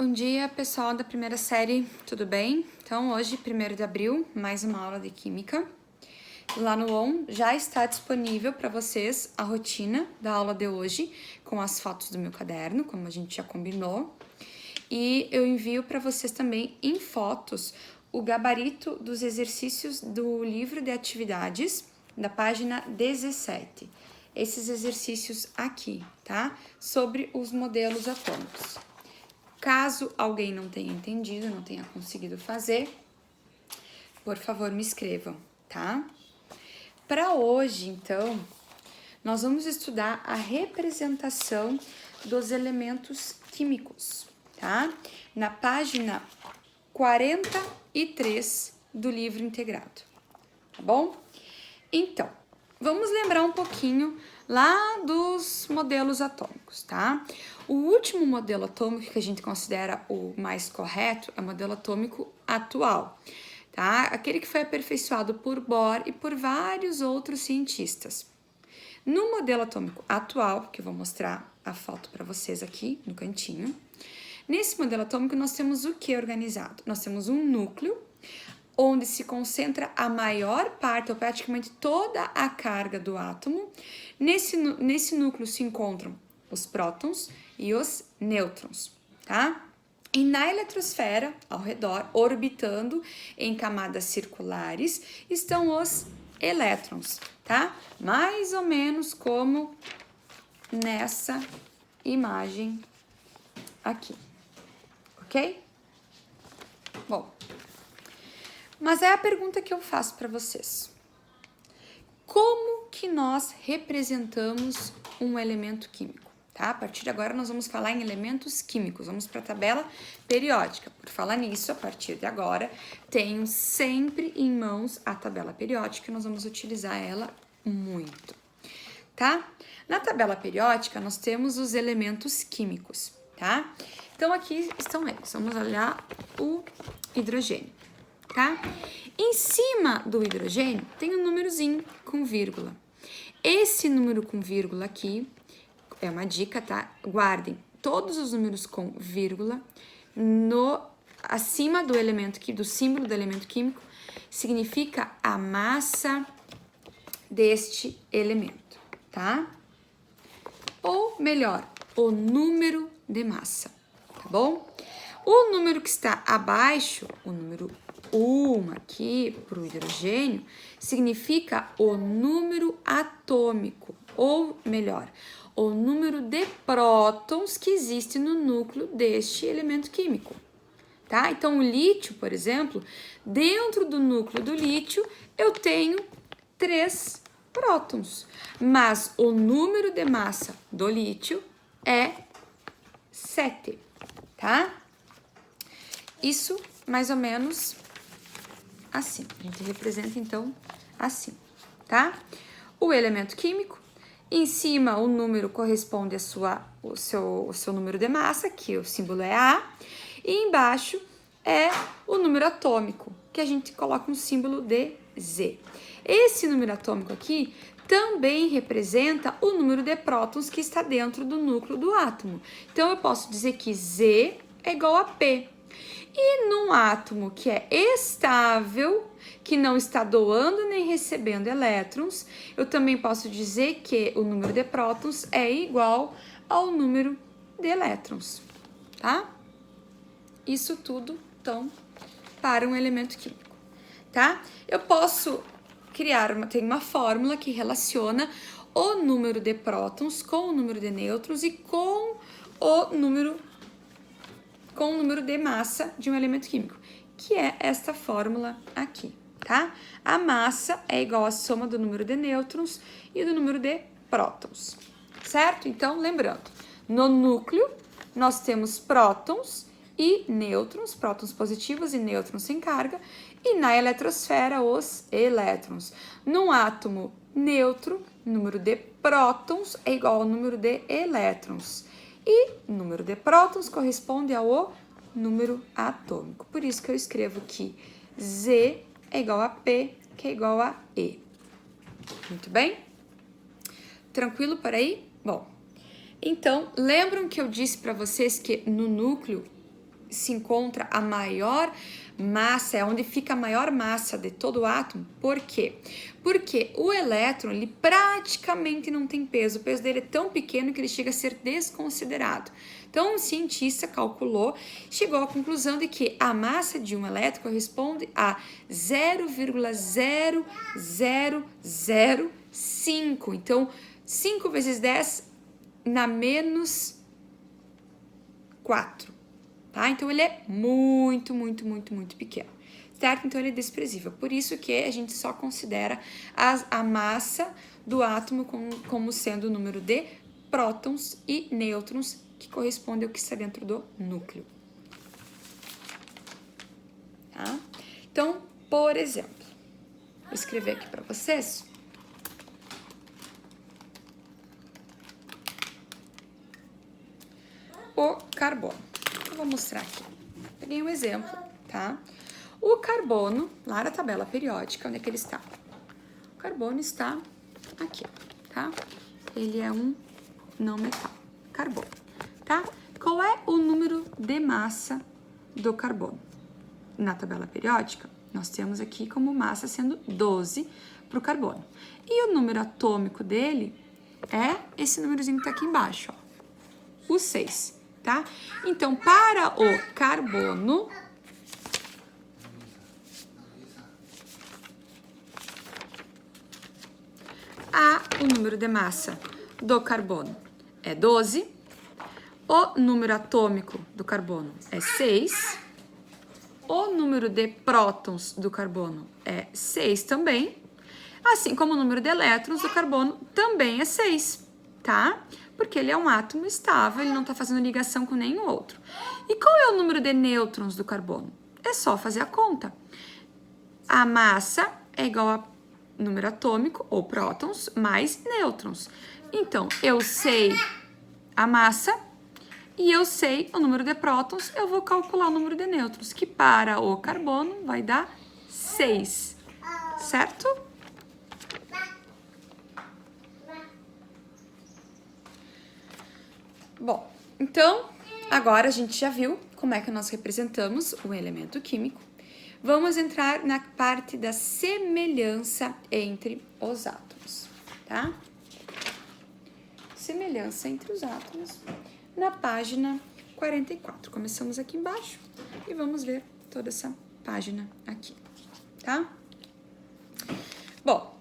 Bom dia, pessoal da primeira série, tudo bem? Então, hoje, 1º de abril, mais uma aula de Química. Lá no ON já está disponível para vocês a rotina da aula de hoje, com as fotos do meu caderno, como a gente já combinou. E eu envio para vocês também em fotos o gabarito dos exercícios do livro de atividades, da página 17. Esses exercícios aqui, tá? Sobre os modelos atômicos. Caso alguém não tenha entendido, não tenha conseguido fazer, por favor, me escrevam, tá? Para hoje, então, nós vamos estudar a representação dos elementos químicos, tá? Na página 43 do livro integrado, tá bom? Então, vamos lembrar um pouquinho lá dos modelos atômicos, tá? O último modelo atômico que a gente considera o mais correto é o modelo atômico atual, tá? Aquele que foi aperfeiçoado por Bohr e por vários outros cientistas. No modelo atômico atual, que eu vou mostrar a foto para vocês aqui no cantinho, nesse modelo atômico nós temos o que organizado? Nós temos um núcleo, onde se concentra a maior parte, ou praticamente toda a carga do átomo. Nesse núcleo se encontram os prótons e os nêutrons, tá? E na eletrosfera, ao redor, orbitando em camadas circulares, estão os elétrons, tá? Mais ou menos como nessa imagem aqui, ok? Bom, mas é a pergunta que eu faço para vocês. Como que nós representamos um elemento químico? Tá? A partir de agora nós vamos falar em elementos químicos. Vamos para a tabela periódica. Por falar nisso, a partir de agora, tenham sempre em mãos a tabela periódica e nós vamos utilizar ela muito, tá? Na tabela periódica, nós temos os elementos químicos, tá? Então, aqui estão eles. Vamos olhar o hidrogênio, tá? Em cima do hidrogênio tem um númerozinho com vírgula. Esse número com vírgula aqui é uma dica, tá? Guardem todos os números com vírgula acima do elemento do símbolo do elemento químico, significa a massa deste elemento, tá? Ou melhor, o número de massa, tá bom? O número que está abaixo, o número 1 aqui para o hidrogênio, significa o número atômico, ou melhor, o número de prótons que existe no núcleo deste elemento químico, tá? Então, o lítio, por exemplo, dentro do núcleo do lítio, eu tenho 3 prótons, mas o número de massa do lítio é 7, tá? Isso mais ou menos assim. A gente representa então assim, tá? O elemento químico, em cima o número corresponde ao seu número de massa, que o símbolo é A, e embaixo é o número atômico, que a gente coloca um símbolo de Z. Esse número atômico aqui também representa o número de prótons que está dentro do núcleo do átomo. Então, eu posso dizer que Z é igual a P. E num átomo que é estável, que não está doando nem recebendo elétrons, eu também posso dizer que o número de prótons é igual ao número de elétrons, tá? Isso tudo, então, para um elemento químico, tá? Eu posso tem uma fórmula que relaciona o número de prótons com o número de nêutrons e com o número de massa de um elemento químico, que é esta fórmula aqui, tá? A massa é igual à soma do número de nêutrons e do número de prótons, certo? Então, lembrando, no núcleo nós temos prótons e nêutrons, prótons positivos e nêutrons sem carga, e na eletrosfera os elétrons. Num átomo neutro, número de prótons é igual ao número de elétrons. E o número de prótons corresponde ao número atômico. Por isso que eu escrevo que Z é igual a P, que é igual a E. Muito bem? Tranquilo por aí? Bom, então, lembram que eu disse para vocês que no núcleo se encontra a maior massa, é onde fica a maior massa de todo o átomo. Por quê? Porque o elétron, ele praticamente não tem peso. O peso dele é tão pequeno que ele chega a ser desconsiderado. Então, um cientista calculou, chegou à conclusão de que a massa de um elétron corresponde a 0,0005. Então, 5 vezes 10 na menos 4, tá? Então, ele é muito, muito, muito, muito pequeno, certo? Então, ele é desprezível. Por isso que a gente só considera a massa do átomo como sendo o número de prótons e nêutrons, que corresponde ao que está dentro do núcleo. Tá? Então, por exemplo, vou escrever aqui para vocês. O carbono. Eu vou mostrar aqui. Peguei um exemplo, tá? O carbono, lá na tabela periódica, onde é que ele está? O carbono está aqui, tá? Ele é um não metal, carbono, tá? Qual é o número de massa do carbono? Na tabela periódica, nós temos aqui como massa sendo 12 para o carbono. E o número atômico dele é esse númerozinho que tá aqui embaixo, ó, o 6. Tá? Então, para o carbono, o número de massa do carbono é 12, o número atômico do carbono é 6, o número de prótons do carbono é 6 também, assim como o número de elétrons do carbono também é 6, tá? Porque ele é um átomo estável, ele não está fazendo ligação com nenhum outro. E qual é o número de nêutrons do carbono? É só fazer a conta. A massa é igual a número atômico, ou prótons, mais nêutrons. Então, eu sei a massa e eu sei o número de prótons, eu vou calcular o número de nêutrons, que para o carbono vai dar 6, certo? Bom, então, agora a gente já viu como é que nós representamos o elemento químico. Vamos entrar na parte da semelhança entre os átomos, tá? Semelhança entre os átomos, na página 44. Começamos aqui embaixo e vamos ver toda essa página aqui, tá? Bom,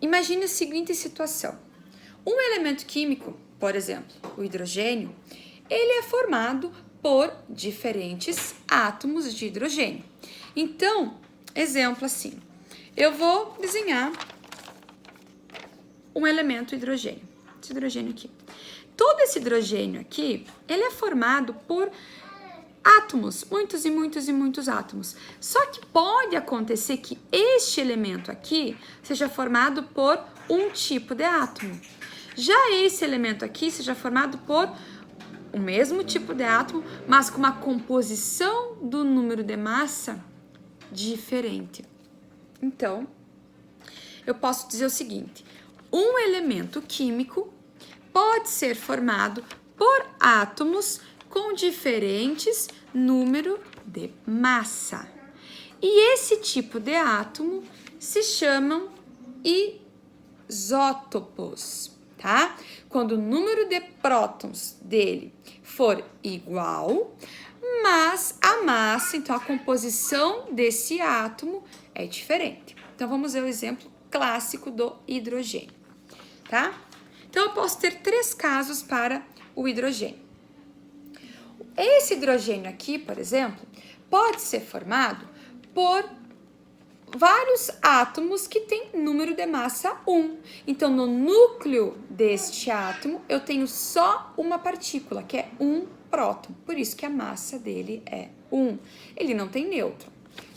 imagine a seguinte situação. Um elemento químico, por exemplo, o hidrogênio, ele é formado por diferentes átomos de hidrogênio. Então, exemplo assim, eu vou desenhar um elemento hidrogênio, esse hidrogênio aqui. Todo esse hidrogênio aqui, ele é formado por átomos, muitos e muitos e muitos átomos. Só que pode acontecer que este elemento aqui seja formado por um tipo de átomo. Já esse elemento aqui seja formado por o mesmo tipo de átomo, mas com uma composição do número de massa diferente. Então, eu posso dizer o seguinte: um elemento químico pode ser formado por átomos com diferentes número de massa. E esse tipo de átomo se chamam isótopos, tá? Quando o número de prótons dele for igual, mas a massa, então a composição desse átomo é diferente. Então vamos ver o exemplo clássico do hidrogênio, tá? Então eu posso ter 3 casos para o hidrogênio. Esse hidrogênio aqui, por exemplo, pode ser formado por vários átomos que têm número de massa 1. Então, no núcleo deste átomo, eu tenho só uma partícula, que é um próton. Por isso que a massa dele é 1. Ele não tem nêutron,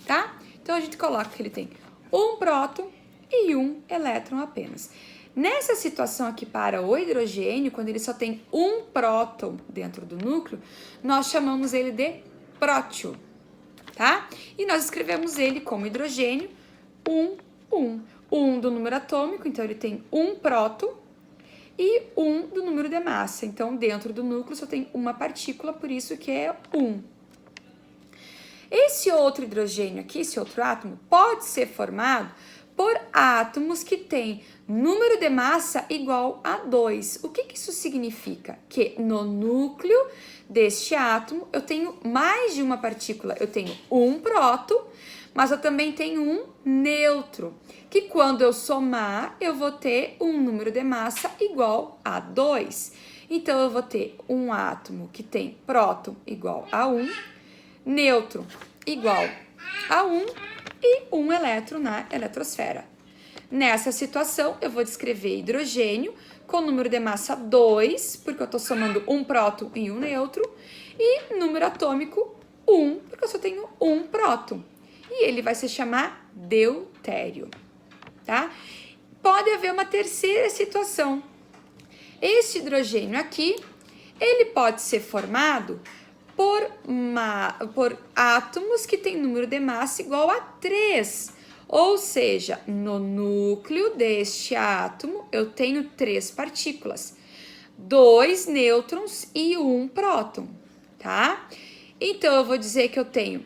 tá? Então, a gente coloca que ele tem um próton e um elétron apenas. Nessa situação aqui para o hidrogênio, quando ele só tem um próton dentro do núcleo, nós chamamos ele de prótio, tá? E nós escrevemos ele como hidrogênio 1, 1. 1 do número atômico, então ele tem um próton, e 1 do número de massa. Então, dentro do núcleo só tem uma partícula, por isso que é 1, Esse outro hidrogênio aqui, esse outro átomo, pode ser formado por átomos que têm número de massa igual a 2. O que isso significa? Que no núcleo deste átomo eu tenho mais de uma partícula. Eu tenho um próton, mas eu também tenho um nêutron, que quando eu somar, eu vou ter um número de massa igual a 2. Então, eu vou ter um átomo que tem próton igual a 1, nêutron igual a 1 e um elétron na eletrosfera. Nessa situação, eu vou descrever hidrogênio com número de massa 2, porque eu estou somando um próton e um nêutron, e número atômico 1, porque eu só tenho um próton. E ele vai se chamar deutério, tá? Pode haver uma terceira situação. Este hidrogênio aqui, ele pode ser formado por átomos que têm número de massa igual a 3. Ou seja, no núcleo deste átomo, eu tenho 3 partículas. 2 nêutrons e 1 próton, tá? Então, eu vou dizer que eu tenho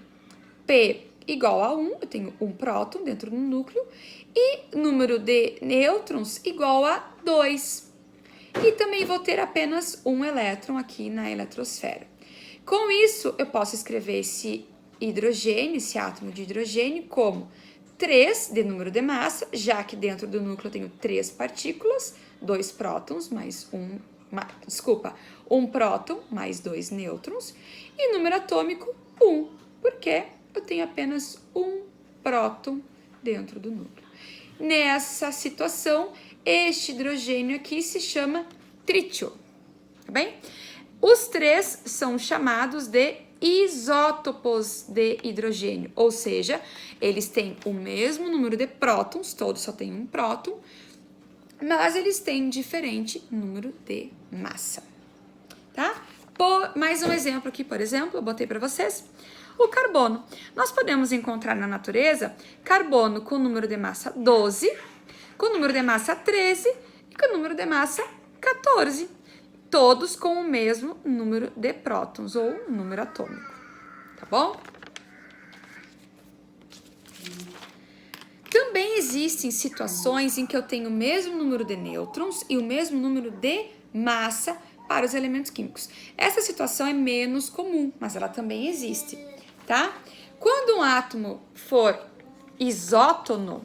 P igual a 1, eu tenho um próton dentro do núcleo, e número de nêutrons igual a 2. E também vou ter apenas um elétron aqui na eletrosfera. Com isso, eu posso escrever esse hidrogênio, esse átomo de hidrogênio, como 3 de número de massa, já que dentro do núcleo eu tenho 3 partículas, 2 prótons mais um próton mais 2 nêutrons, e número atômico 1, porque eu tenho apenas um próton dentro do núcleo. Nessa situação, este hidrogênio aqui se chama trítio, tá bem? Os 3 são chamados de isótopos de hidrogênio, ou seja, eles têm o mesmo número de prótons, todos só têm um próton, mas eles têm diferente número de massa, tá? Mais um exemplo aqui, por exemplo, eu botei para vocês. O carbono. Nós podemos encontrar na natureza carbono com número de massa 12, com número de massa 13 e com número de massa 14. Todos com o mesmo número de prótons ou número atômico, tá bom? Também existem situações em que eu tenho o mesmo número de nêutrons e o mesmo número de massa para os elementos químicos. Essa situação é menos comum, mas ela também existe, tá? Quando um átomo for isótono,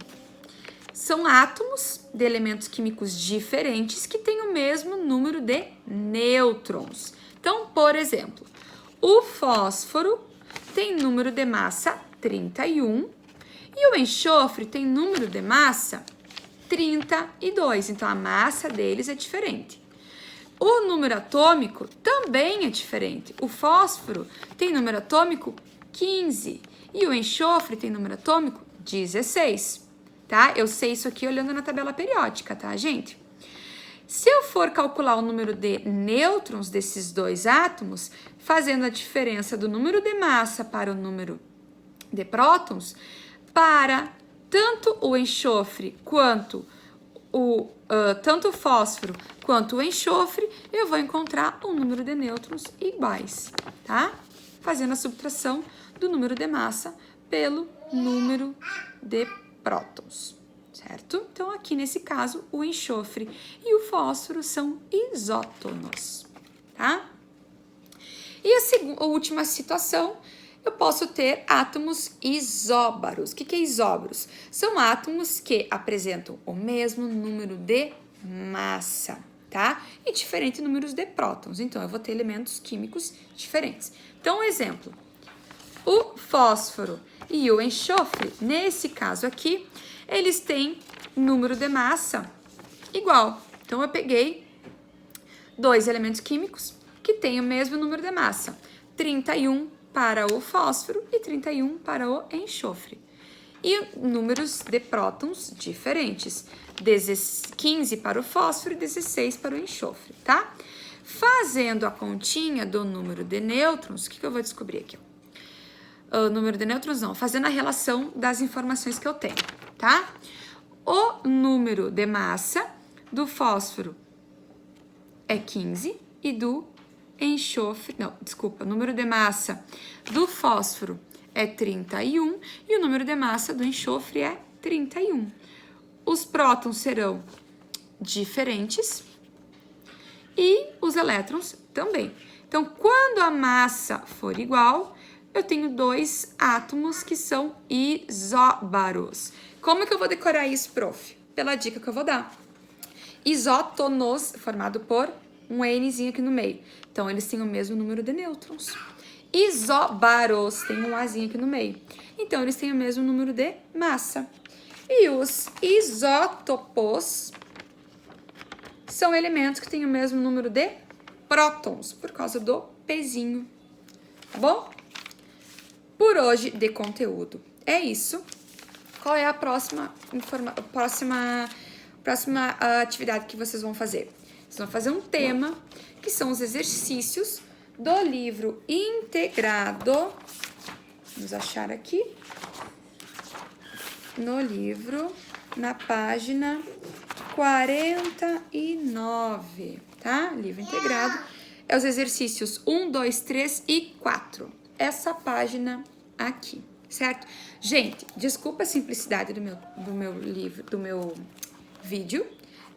são átomos de elementos químicos diferentes que têm o mesmo número de nêutrons. Então, por exemplo, o fósforo tem número de massa 31 e o enxofre tem número de massa 32. Então, a massa deles é diferente. O número atômico também é diferente. O fósforo tem número atômico 15 e o enxofre tem número atômico 16. Tá? Eu sei isso aqui olhando na tabela periódica, tá, gente? Se eu for calcular o número de nêutrons desses dois átomos, fazendo a diferença do número de massa para o número de prótons, para tanto o enxofre quanto tanto o fósforo quanto o enxofre, eu vou encontrar um número de nêutrons iguais, tá? Fazendo a subtração do número de massa pelo número de prótons, certo? Então, aqui nesse caso, o enxofre e o fósforo são isótonos, tá? E a última situação, eu posso ter átomos isóbaros. O que é isóbaros? São átomos que apresentam o mesmo número de massa, tá? E diferentes números de prótons. Então, eu vou ter elementos químicos diferentes. Então, um exemplo. O fósforo e o enxofre, nesse caso aqui, eles têm número de massa igual. Então, eu peguei dois elementos químicos que têm o mesmo número de massa. 31 para o fósforo e 31 para o enxofre. E números de prótons diferentes. 15 para o fósforo e 16 para o enxofre, tá? Fazendo a continha do número de nêutrons, o que eu vou descobrir aqui? O número de nêutrons não, fazendo a relação das informações que eu tenho, tá? O número de massa do fósforo é 15 e do enxofre, não, desculpa, o número de massa do fósforo é 31 e o número de massa do enxofre é 31. Os prótons serão diferentes e os elétrons também. Então, quando a massa for igual, eu tenho 2 átomos que são isóbaros. Como que eu vou decorar isso, prof? Pela dica que eu vou dar. Isótonos, formado por um Nzinho aqui no meio. Então, eles têm o mesmo número de nêutrons. Isóbaros, tem um Azinho aqui no meio. Então, eles têm o mesmo número de massa. E os isótopos são elementos que têm o mesmo número de prótons, por causa do pezinho. Tá bom? Por hoje, de conteúdo, é isso. Qual é a próxima atividade que vocês vão fazer? Vocês vão fazer um tema, que são os exercícios do livro integrado. Vamos achar aqui. No livro, na página 49, tá? Livro integrado. É os exercícios 1, 2, 3 e 4. Essa página aqui, certo? Gente, desculpa a simplicidade do meu livro, do meu vídeo,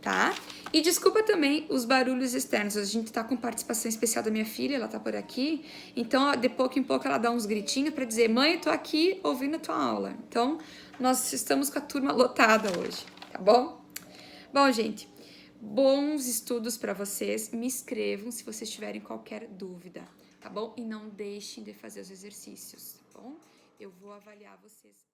tá? E desculpa também os barulhos externos. A gente tá com participação especial da minha filha, ela tá por aqui. Então, de pouco em pouco, ela dá uns gritinhos pra dizer: mãe, eu tô aqui ouvindo a tua aula. Então, nós estamos com a turma lotada hoje, tá bom? Bom, gente, bons estudos pra vocês. Me escrevam se vocês tiverem qualquer dúvida, tá bom? E não deixem de fazer os exercícios, tá bom? Eu vou avaliar vocês.